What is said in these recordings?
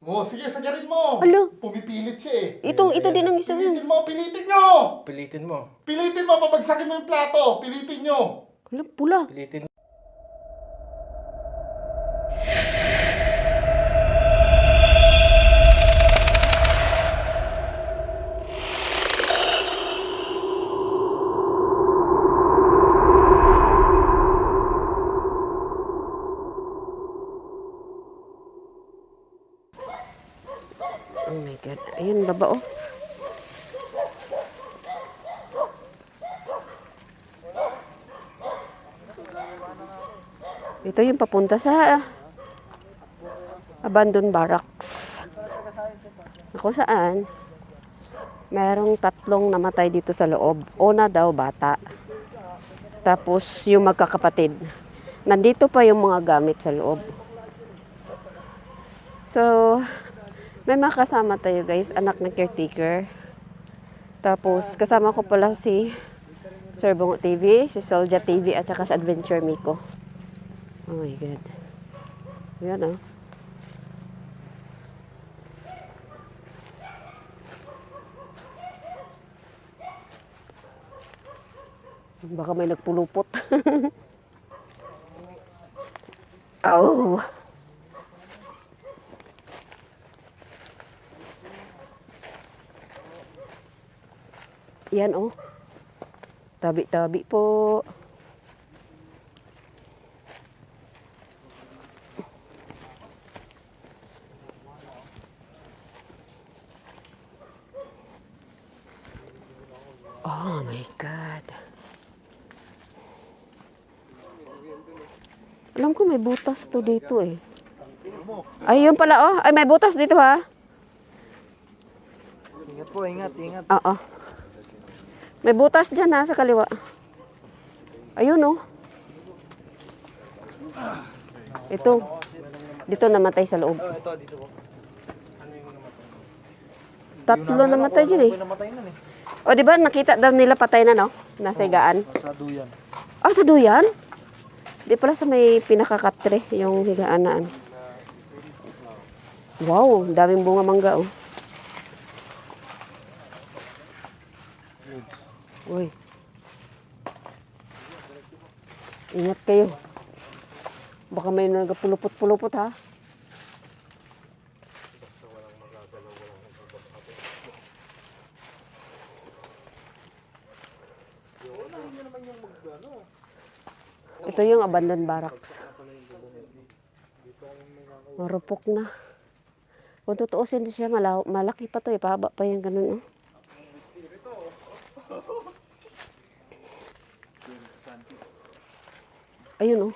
Oh, sige, sagarin mo. Alo. Pumipilit siya eh. Ito din ang isa Pilitin yun. mo, pilitin nyo! Pilitin mo. Pilitin mo, pabagsakin mo yung plato. Pilitin nyo. Hala, pula. Pilitin mo. Oh my God. Ayun, baba oh. Ito yung papunta sa abandoned barracks. Ako saan? Merong 3 namatay dito sa loob. Una daw bata. Tapos yung magkakapatid. Nandito pa yung mga gamit sa loob. So, may mga kasama tayo guys, anak ng caretaker. Tapos kasama ko pala si Sir Bungo TV, si Solja TV at saka si Adventure Miko. Oh my God. Yan oh. Baka may nagpulupot. Oh. Yan oh. Tabi-tabi po. Oh my God. Alam ko may butas to dito eh. Ay, yun pala oh. Ay, may butas dito ha. Ingat po, ingat. Oo. May butas dyan ha, sa kaliwa. Ayun oh. Ito. Dito namatay sa loob. Ito, dito po. 3 namatay dyan eh. Namatay na eh. O di ba nakita daw nila patay na no? Nasa higaan. Sa duyan. Ah, sa duyan? Di pala sa may pinakakatre yung higaan na ano. Wow, daming bunga mangga oh. Uy. Ingat kayo. Baka may nagpulupot-pulupot ha. Ito yung abandoned barracks. Marupok na. Kung tutuusin siya, malaki pa to eh. Pahaba pa yung ganun oh. Ayun oh.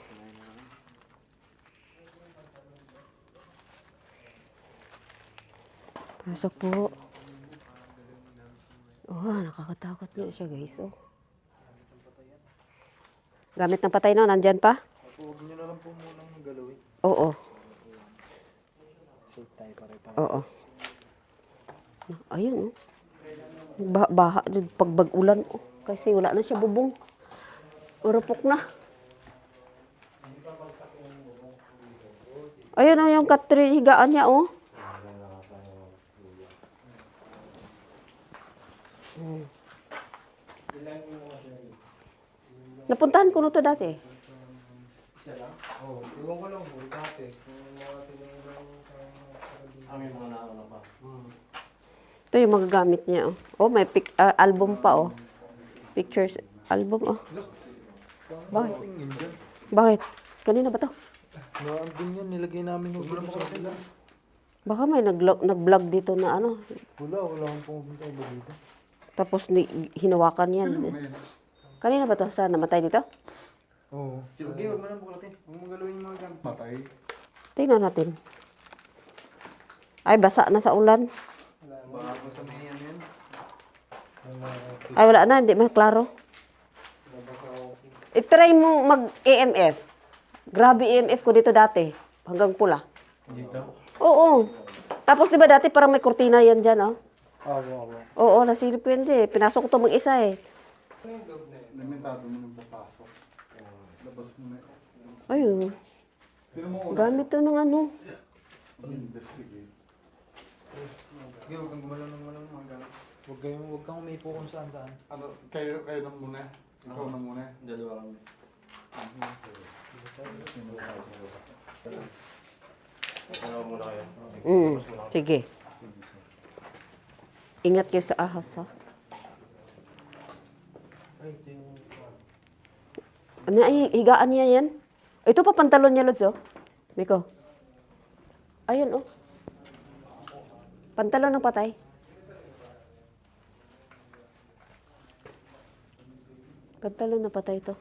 Pasok po. Oh, nakakatakot na siya guys oh. Gamit ng patay no, nandyan pa? Huwag nyo na lang po munang galawin. Oo. Safe tayo pare-pare. Oo. Ayun oh. Baha, pagbag ulan oh. Kasi wala na siya bubong. Marupok na. Ayun oh, yung katri higaan niya oh. Napuntahan ko na to dati. Isa lang? Oo. Iwan ko lang po. Dati. Ang yung mga nauna pa. Ito yung magagamit niya oh. Oh, may album pa oh. Pictures album oh. Bakit? Bakit? Kanina ba to? Naandun yan. Nilagay namin yung gulo sa sila. Baka may nag-vlog dito na ano. Wala akong pumunta iba dito. Tapos hinawakan yan. Kanina ba to? Saan? Namatay dito? Oo. Sige, huwag mo lang bukulatin. Huwag mo galawin yung mga gamit. Patay. Tingnan natin. Ay, basa na sa ulan. Baka ko sa may ano yan. Ay, wala na. Hindi maklaro. I-try mo mag-EMF. Grabe EMF ko dito dati. Hanggang pula. Dito? Oo. Tapos di ba dati parang may kurtina yan dyan, oh? Oo. Oo, nasilip yun din. Pinasok ko to mag-isa eh. Lamentado mo nang papasok. Labas mo na. Ayun. Sino mo Gamit to ng ano. investigate? Sige, huwag kang gumalaw ng mga gamit. Huwag kang umipo kung saan. Ano, kayo na muna. Ikaw na muna. Dalawa kami. Dalawa muna kayo. Sige. Ingat kayo sa ahas, ha? Ay, ito yung... Ano ay, higaan niya yan? Ito pa pantalon niya, Lods, oh. Miko. Ayun, oh. Pantalon ng patay. Pantalon na patay ito.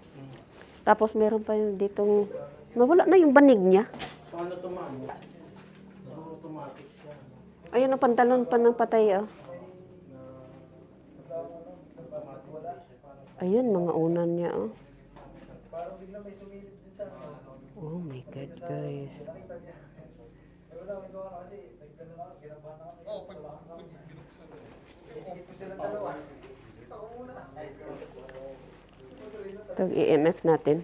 Tapos meron pa yung ditong... Nawala na yung banig niya. Paano tumaan? Automatic siya. Ayun, ang pantalon pa ng patay, oh. Ayun, mga unan niya, oh. Oh my God, guys. Ito, EMF natin.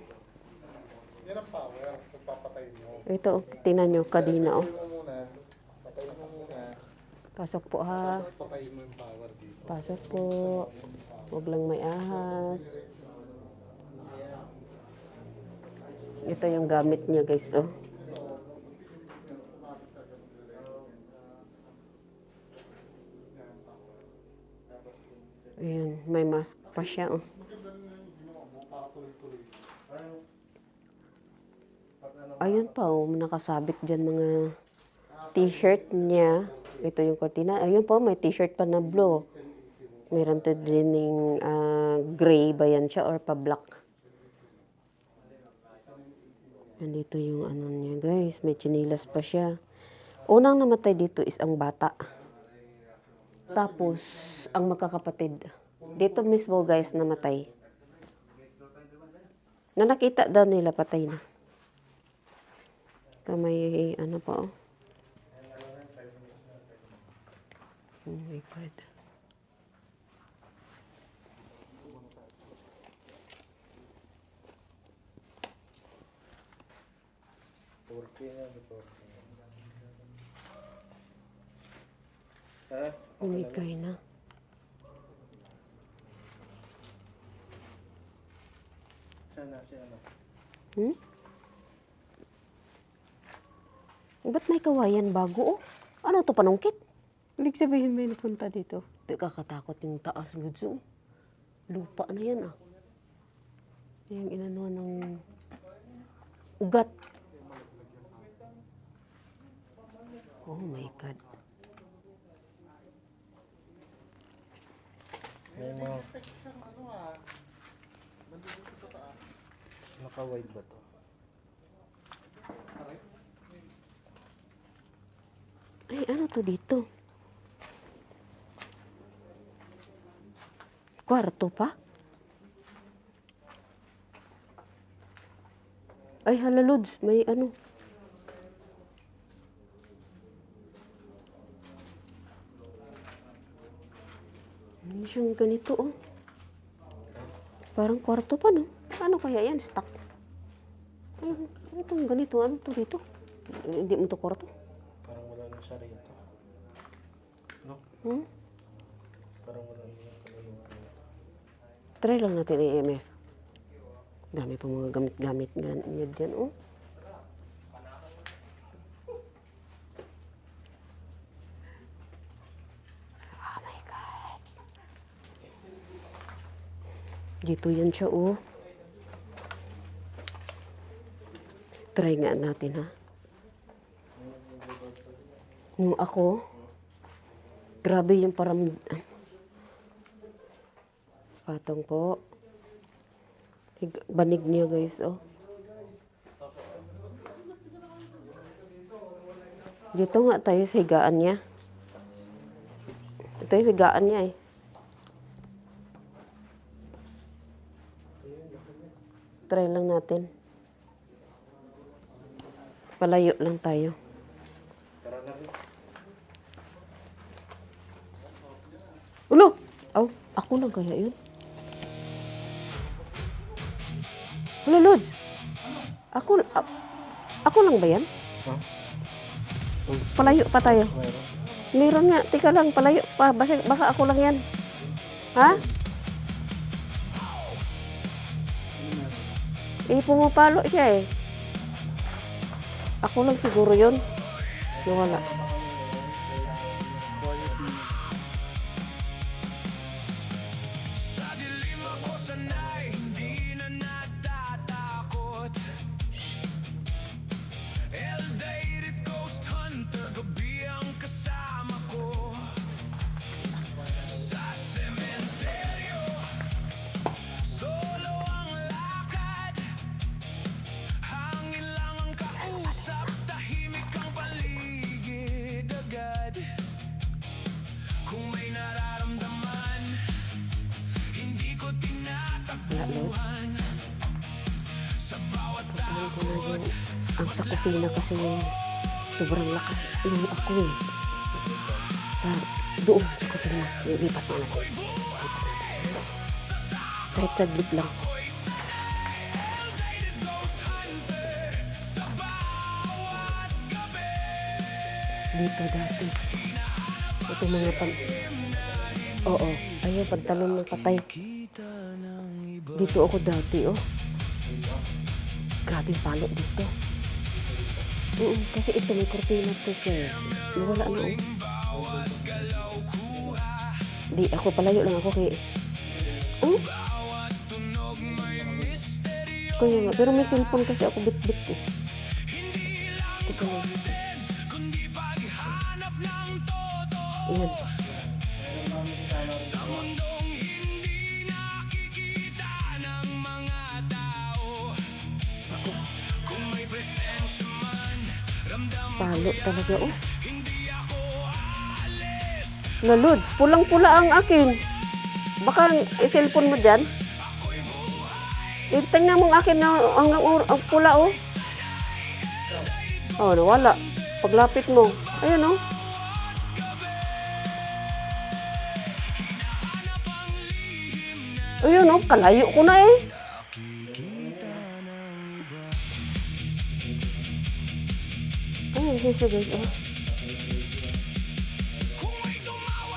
Yan ang power. Pagpapatay mo. Ito, oh, tingnan nyo, kadina, oh. Patayin mo muna. Patayin mo muna. Pasok po, ha. Tapos patayin mo yung power dito. Pasok po. Huwag lang may ahas. Ito yung gamit niya, guys, oh. Ayan, may mask pa siya, oh. Ayun pa, oh, nakasabit dyan mga t-shirt niya. Ito yung kortina. Ayun po, may t-shirt pa na blue. Meron to din yung gray ba yan siya or pa-black. Nandito yung ano niya, guys. May chinilas pa siya. Unang namatay dito is ang bata. Tapos, ang magkakapatid. Dito mismo, guys, namatay. Na nakita daw nila, patay na. Ito may ano pa, oh. Oh my God. Umigay na. Sana siya ano? Ba't may kawayan bago, oh? Ano to, panungkit? Ibig sabihin may napunta dito. Di kakatakot yung taas, Lods, oh. Lupa na yan, ah. Yung inanuan ng ugat. Oh my God. May mga... Naka-wide ba to? Ay, ano to dito? Kwarto pa? Ay, hala, Lods, may ano. Ano siyang ganito, oh. Parang kwarto pa, no? Ano kaya yan? Stock. Ay, itong ganito. Ano to dito? Hindi mo to kwarto. Parang wala na siya rito. No? Parang wala na yung kaluluwa. Try lang natin EMF. Dami pa mga gamit-gamit niya dyan, oh. Oh my God. Dito yan siya, oh. Try nga natin, ha. Nung ako, grabe yung patong po. Banig niya, guys, oh. Dito nga tayo sa higaan niya. Ito yung higaan niya, eh. Try lang natin. Palayo lang tayo. Ulo! Oh, ako lang kaya yun? Ulo, Lods! Ako lang ba yan? Ha? Palayo pa tayo. Meron. Meron nga. Tika lang, palayo pa. Baka ako lang yan. Ha? Pumapalo siya eh. Ako lang siguro yun. Nawala. Ang sa kusina kasi sobrang lakas ng ako eh. Sa doon sa kusina, lipat na natin. Kahit saglit lang. Dito dati. Ito mga Oo, ayun, pantalon ng patay. Dito ako dati, oh. Grabing palo dito. Kasi ito may kortina to siya. Nawala na, oh. Di, ako palayo lang ako kay... Oh? Kaya nga, pero may cellphone kasi ako bit-bit eh. Ito lang. Ayan. Palo talaga, oh. Lalods, pulang-pula ang akin. Baka cellphone mo dyan. Tingnan mo ang akin na hanggang pula, oh. Oh, nawala. Paglapit mo. Ayun, oh. Ayun, oh. Kalayo ko na, eh. Ayun, siya guys, oh.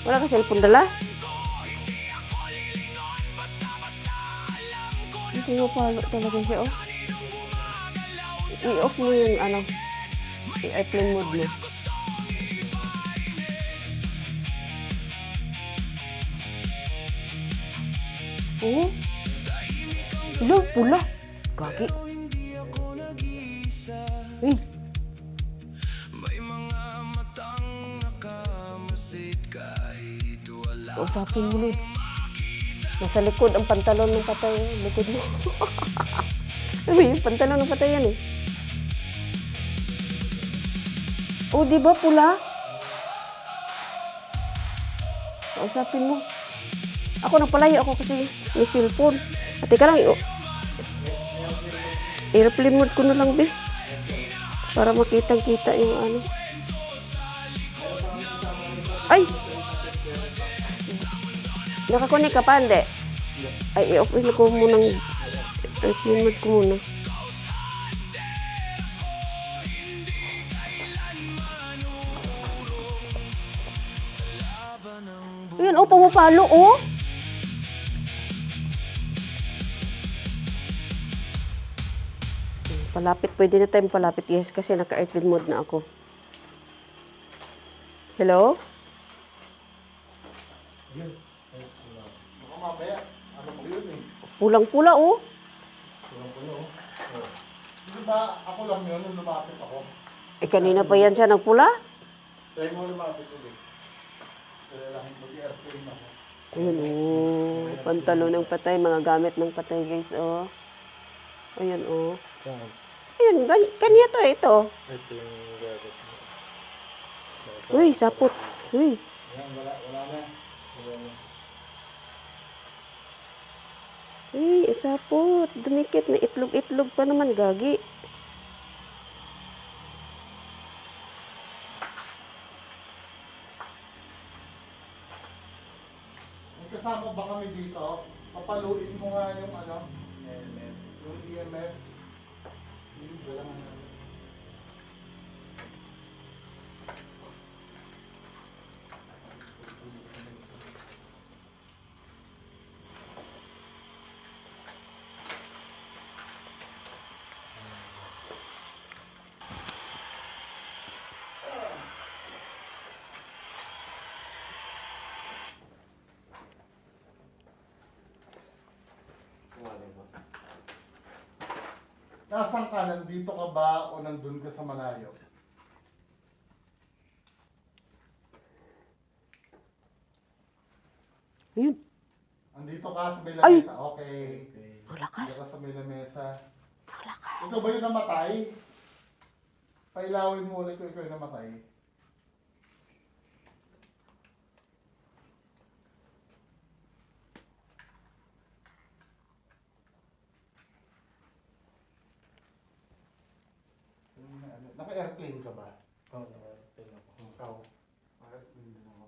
Wala ka cellphone dala? Hindi mo palo talaga siya, oh. I-off mo yung, i-airplane mode mo. Oh. Hello, pula. Gagi. Eh. Usapin mo nun. Nasa likod ang pantalon ng patay. Likod mo. Ano yung pantalon ng patay yan eh. Oh, di ba pula? Usapin mo. Ako napalayo ako kasi may cellphone. At teka lang, airplane mode ko na lang, be. Para makitang-kita yung ano. Ay! Nakakunik ka pa, hindi? Ay, i-off ko munang airplane mode ko muna. Ayan, oh, pumapalo, oh. Palapit, pwede na tayong palapit. Yes, kasi naka-airplane mode na ako. Hello? Baka mamaya, ano po yun eh. Pulang-pula, oh. Pulang-pulo, oh. Hindi ba ako lang yun nung lumapit ako? Eh, kanina pa yan siya nagpula? Try mo lumapit ulit. Kaya lang mag-airplane ako. Ayun, oh. Pantalon ng patay, mga gamit ng patay, guys, oh. Ayun, oh. Ayun, kanya to, ito. Ito yung gagat mo. Uy, sapot. Uy. Yan, wala na. Uy, ang sapot. Dumikit. May itlog-itlog pa naman, gagi. May kasama ba kami dito? Papaluin mo nga yung yung EMF. Wala nga. Nasaan ka? Nandito ka ba o nandun ka sa malayo? Ayun. Andito ka sa may Ay! lamesa. Okay. Ang lakas. Andito ka sa may lamesa. Ang lakas. Ikaw ba yung namatay? Pailawin mo ulit ko ikaw yung namatay. Naka-airplane ka ba? Oo, naka-airplane ako. Ikaw? Naka-airplane din ako.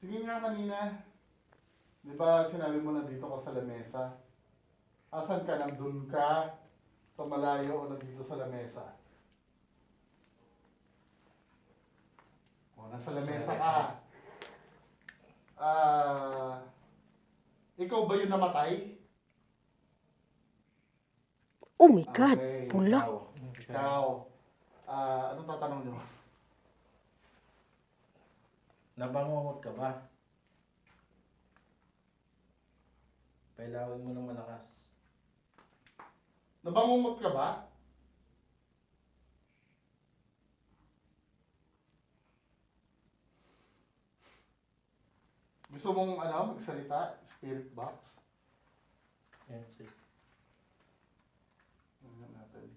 Sige nga kanina. Di ba sinabi mo nandito ka sa lamesa? Asan ka? Nandun ka? Sa malayo o nandito sa lamesa? O, nasa lamesa ka. Ikaw ba yung namatay? Oh my God. Okay, Pula. Ikaw. Anong tatanong nyo? Nabangungot ka ba? Pailawin mo ng malakas. Nabangungot ka ba? Gusto mong magsalita? Spirit box? Yan, sige. Tingnan natin.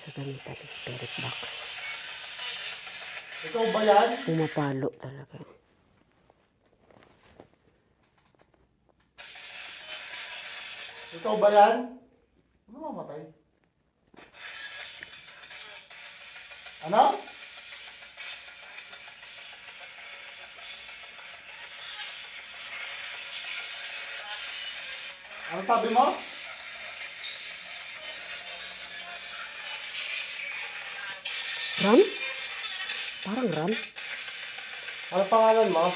Sa gamitan ng spirit box. Ikaw ba yan? Pumapalo talaga. Ikaw ba yan? Ano mamatay? Ano? Ano sabi mo? Ram? Parang ram. Ano pangalan mo?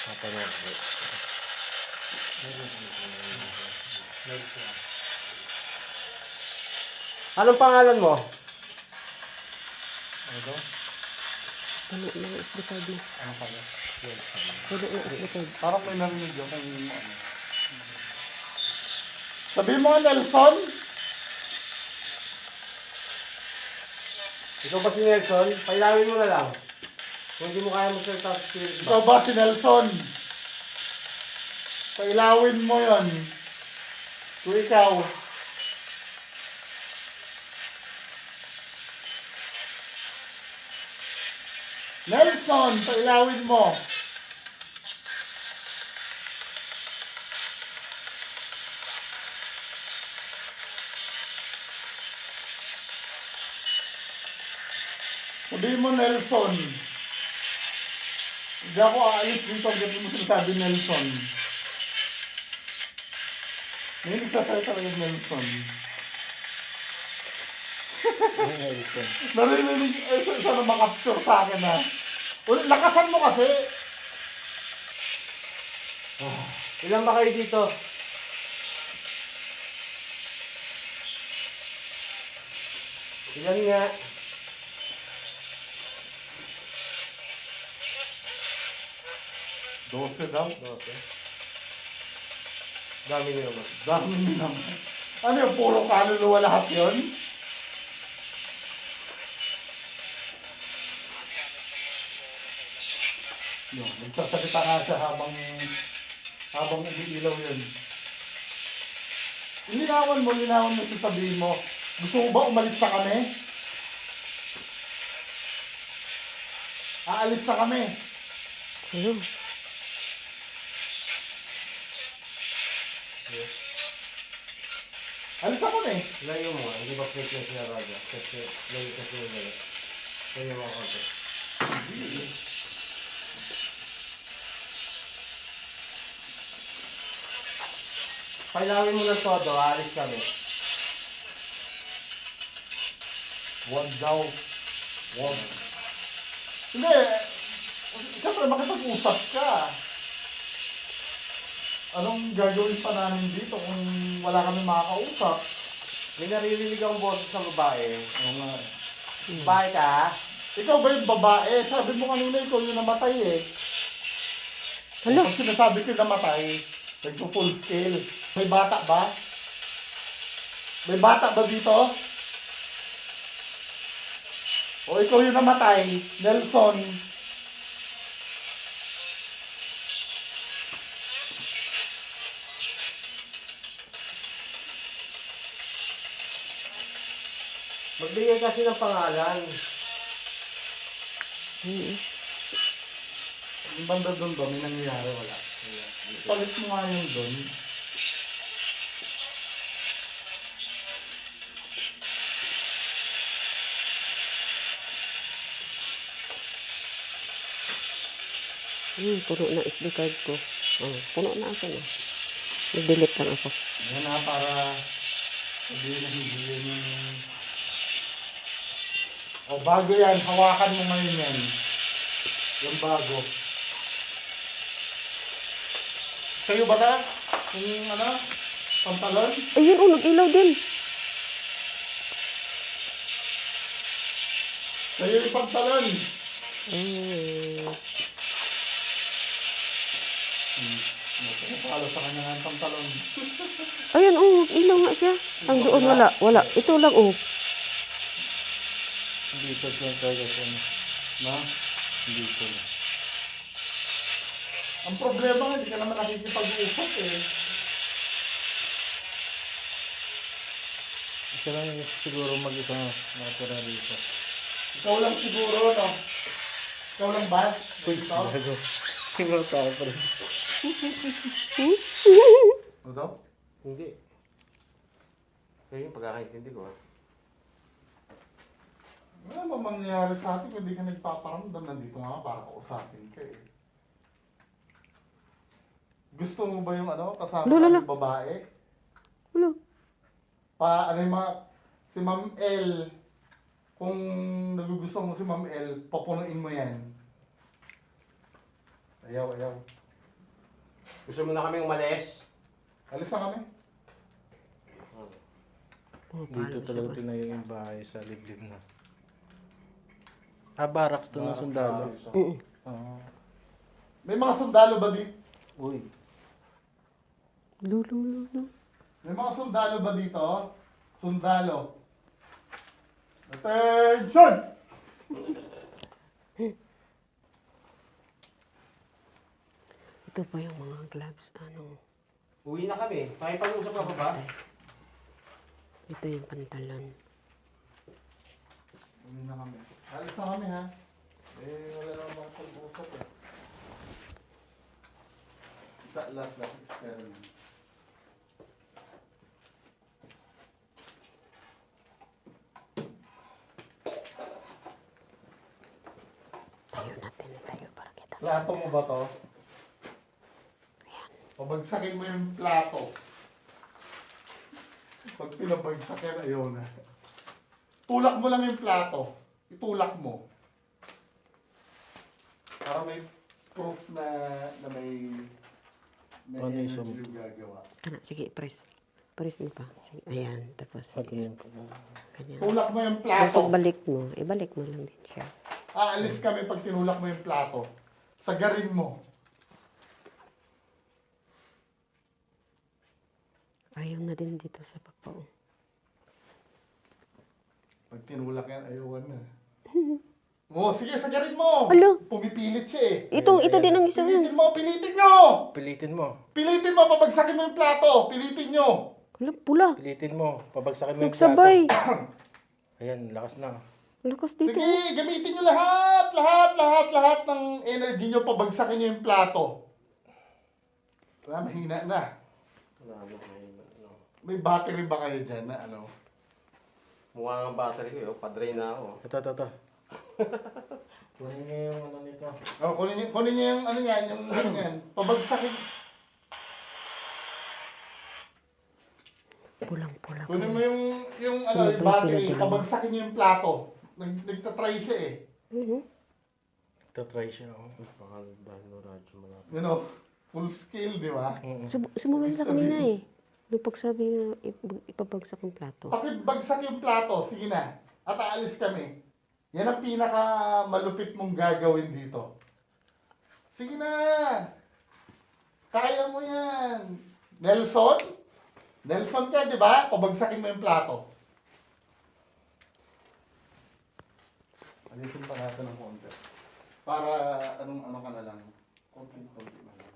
Tatanong ko. Anong pangalan mo? Ano to? Puno ng SD card mo. Ano pala? Puno ng SD card. Parang may narinig ako yung ano. Sabi mo, Nelson? Ikaw ba si Nelson? Pailawin mo na lang. Kung hindi mo kaya magsalita sa spirit Ikaw ba si Nelson? Pailawin mo yon. Kung ikaw. Nelson, pailawin mo. Sabihin mo, Nelson. Hindi ako aalis dito hanggang mo sinasabi Nelson. May nagsasalita lang yung Nelson. Nelson. Narinig, sana makapture sa akin ha. Lakasan mo kasi. Ilan ba kayo dito? Ilan nga? 12 daw. 12. Dami nyo naman. Dami nyo naman. Ano yung puro kaluluwa lahat yun? No, nagsasalita nga siya habang umiilaw yun. Linawan mo yung sasabihin mo. Gusto mo ba umalis na kami? Aalis na kami. Ano? Alis na kami. Layo mo, hindi ba frequency na radyo? Kasi layo kasi yung layo. Layo mo ako. Pailawin mo ng todo, aalis kami. Huwag daw. Huwag. Hindi. Siyempre, makipag-usap ka. Anong gagawin pa namin dito kung wala kami makakausap? May naririnig akong boses ng babae. Oo nga. Babae ka? Ikaw ba yung babae? Sabi mo kanina ikaw yung namatay eh. Hala. Pag sinasabi ko yung namatay, nagpo-full scale. May bata ba? May bata ba dito? O ikaw yung namatay, Nelson? Magbigay kasi ng pangalan. Mm. Yung banda doon ba, may nangyayari wala? Palit mo nga yung doon. Puno na SD card ko. Puno na ako na. Nag-delete lang ako. Yan na para sabihin na hindi yan yung... O bago yan, hawakan mo ngayon yan. Yung bago. Sa'yo ba ta? Yung ano? Pantalon? Ayun, nag-ilaw din. Sa'yo yung pantalon. Napapalo sa kanya nga ang pantalon. Ayan, nag-ilaw nga siya. Ang doon, wala. Ito lang, Dito lang talaga siya. Na? Dito lang. Ang problema nga, hindi ka naman nakikipag-usap eh. Isa lang yung siguro mag-isa nakatira dito. Ikaw lang siguro, no? Ikaw lang ba? Dito? Bago. Tingnan tayo pa rin. Ano daw? Hindi. Kaya yung pagkakaintindi ko. Wala ba mangyayari sa atin kung hindi ka nagpaparamdam? Nandito nga para kausapin ka eh. Gusto mo ba yung ano, kasama Lala. ng babae? Wala. Ano yung mga, si Ma'am L, kung nagugustuhan mo si Ma'am L, papunuin mo yan. Ayaw. Gusto mo na kaming umalis? Alis na kami. Dito talaga tinayo yung bahay sa liblib na. Barracks to ng sundalo. Oo. May mga sundalo ba dito? Uy. Lulu. May mga sundalo ba dito? Sundalo. Attention! Ito pa yung mga gloves, Uwi na kami. Pakipag-usap ka pa ba? Ito yung pantalon. Uwi na kami. Alis na kami ha. Wala naman mga pag-usap eh. Last experiment. Tayo para kita. Plato mo ba to? Pabagsakin mo yung plato. Pag pinabagsak yan, ayaw na. Tulak mo lang yung plato. Itulak mo. Para may proof na may Ano energy yung yung gagawa. Sige, press. Press mo pa. Sige, ayan, tapos. Ganyan. Tulak mo yung Ang plato. pagbalik mo, ibalik mo lang din siya. Aalis kami pag tinulak mo yung plato. Sagarin mo. Ayaw na din dito sa pagpao. Pag tinulak yan, ayawan na. Sige, sagarin mo. Alo. Pumipilit siya eh. Ito din ang isa Pilitin yan. mo, pilitin nyo! Pilitin mo. Pilitin mo, pabagsakin mo yung plato. Pilitin nyo. Wala, pula. Pilitin mo. Pabagsakin mo yung Nagsabay. plato. Ayan, lakas na. Lakas dito. Sige, gamitin nyo lahat ng energy nyo, pabagsakin nyo yung plato. Wala, mahina na. May battery ba kayo dyan na ano? Mukha ng battery ko, padre na ako. Ito. Kunin niyo yung ano nito. Kunin nyo yung ano yan, yung ganyan. Pabagsakin. Pulang-pula. Kunin mo yung Sumubay battery, sila dalawa. pabagsakin nyo yung plato. Nagtatry siya eh. Ano? Ito try siya. Pakal ba no radyo malapit. You know, Full scale, di ba? Sumabay sila kanina eh. Nung pagsabi na ipabagsak yung plato. Pakibagsak yung plato, sige na. At aalis kami. Yan ang pinaka malupit mong gagawin dito. Sige na! Kaya mo yan! Nelson? Nelson ka, di ba? Pabagsakin mo yung plato. Alisin pa natin ng konti. Para ano ka na lang. Konti na lang.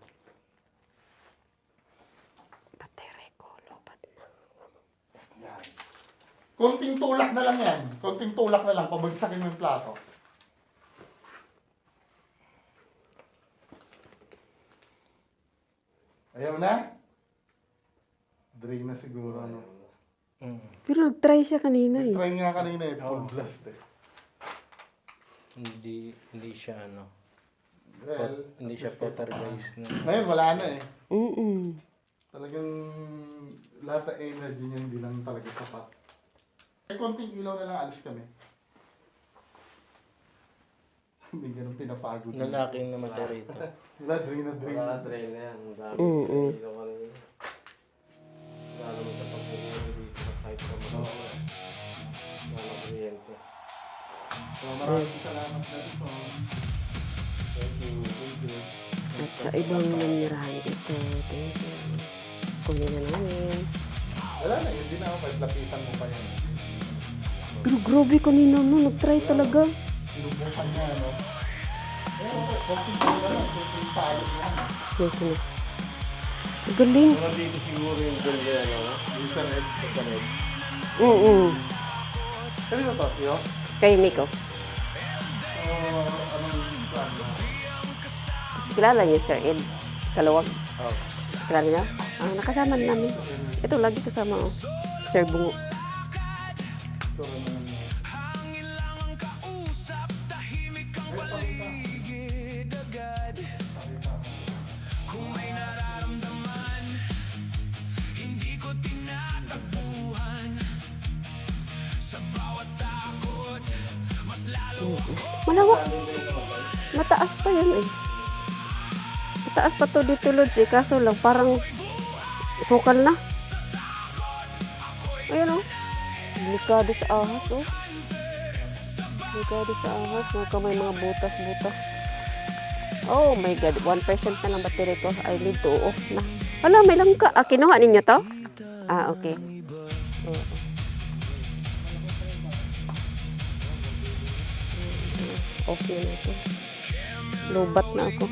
Batere ko, lobat na. Yan. Konting tulak na lang yan. Konting tulak na lang. Pabagsakin mo yung plato. Ayaw na? Drain na siguro, ano? Pero nag-try siya kanina eh. Try nga kanina eh. Full blast eh. Hindi siya ano. Well, Hindi siya poltergeist na. ngayon, wala na eh. Mm-mm. Talagang lahat ng energy niya hindi lang talaga sapat. May konting ilaw na lang, alis kami. Hindi ganun pinapagod. Lalaking namatay rito. Wala, drain na drain. Wala train na yan. Dami. Mm-mm. Dito ka rin. Lalo mo sa pagpupunta dito sa kahit sa mga mga kliyente. So, maraming salamat na ito. Thank you. At sa ibang nanirahan dito, thank you. Kunin na namin. Wala na, hindi na ako kahit lapitan mo pa yan. Pero grabe kanina no, nag-try talaga. Sinubukan niya, ano? Eh, konting ilaw lang, konting pagod lang. Ito na. Galing. Mga dito siguro yung ganda, ano? Yung sa red, sa red. Kanino to, Tio? Kay Miko. Anong plan mo? Kilala niyo Sir Ed? Kalawag. Oh. Kilala niyo? Nakasama na namin. Ito, lagi kasama oh. Sir Bungo. Ito naman. Malawak. Mataas pa yun eh. Mataas pa to dito, Lods eh. Kaso lang, parang sukal na. Ayan oh. Delikado sa ahas oh. Delikado sa ahas. May mga butas-butas. Oh my God. 1% na lang battery ko. I need to off na. Hala, may langka. Kinuha ninyo to? Okay. Oo. Off na ito. Lobat na ako.